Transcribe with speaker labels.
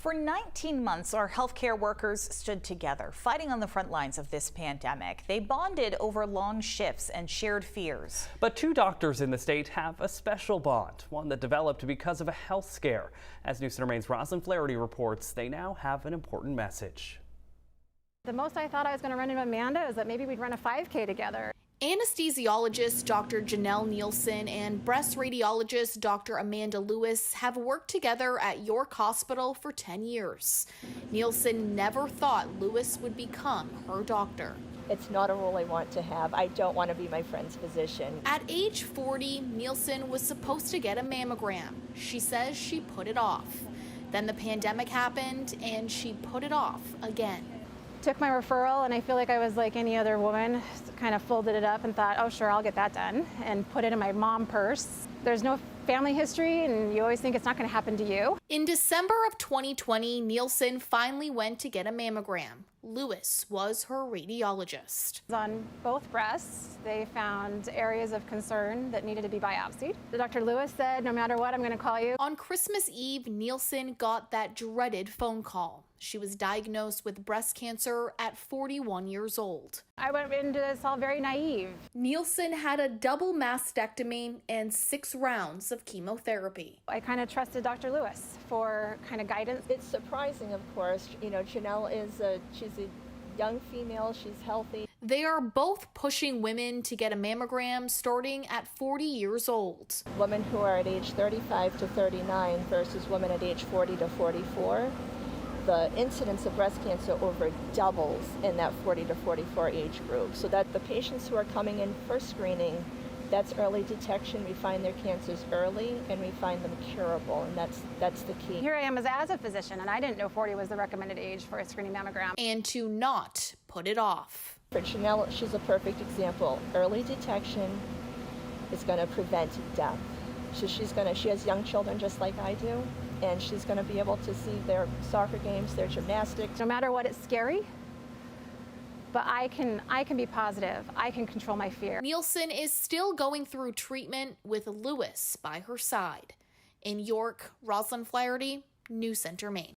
Speaker 1: For 19 months, our healthcare workers stood together, fighting on the front lines of this pandemic. They bonded over long shifts and shared fears.
Speaker 2: But two doctors in the state have a special bond, one that developed because of a health scare. As News Center Maine's Roslyn Flaherty reports, they now have an important message.
Speaker 3: The most I thought I was going to run into Amanda is that maybe we'd run a 5K together.
Speaker 4: Anesthesiologist Dr. Janelle Nielsen and breast radiologist Dr. Amanda Lewis have worked together at York Hospital for 10 years. Nielsen never thought Lewis would become her doctor.
Speaker 5: It's not a role I want to have. I don't want to be my friend's physician.
Speaker 4: At age 40, Nielsen was supposed to get a mammogram. She says she put it off. Then the pandemic happened and she put it off again.
Speaker 3: Took my referral, and I feel like I was like any other woman, kind of folded it up and thought, oh sure, I'll get that done, and put it in my mom purse. There's no family history, and you always think it's not going to happen to you.
Speaker 4: In December of 2020, Nielsen finally went to get a mammogram. Lewis was her radiologist.
Speaker 3: On both breasts, they found areas of concern that needed to be biopsied. Dr. Lewis said, no matter what, I'm going to call you.
Speaker 4: On Christmas Eve, Nielsen got that dreaded phone call. She was diagnosed with breast cancer at 41 years old.
Speaker 3: I went into this all very naive.
Speaker 4: Nielsen had a double mastectomy and 6 rounds of chemotherapy.
Speaker 3: I kind of trusted Dr. Lewis for kind of guidance.
Speaker 5: It's surprising, of course. You know, Janelle she's a young female, she's healthy.
Speaker 4: They are both pushing women to get a mammogram starting at 40 years old.
Speaker 5: Women who are at age 35 to 39 versus women at age 40 to 44. The incidence of breast cancer over doubles in that 40 to 44 age group. So that the patients who are coming in for screening, that's early detection. We find their cancers early and we find them curable, and that's the key.
Speaker 3: Here I am as a physician, and I didn't know 40 was the recommended age for a screening mammogram.
Speaker 4: And to not put it off.
Speaker 5: For Janelle, she's a perfect example. Early detection is going to prevent death. So she has young children just like I do, and she's going to be able to see their soccer games, their gymnastics.
Speaker 3: No matter what, it's scary, but I can be positive. I can control my fear.
Speaker 4: Nielsen is still going through treatment with Lewis by her side. In York, Roslyn Flaherty, News Center, Maine.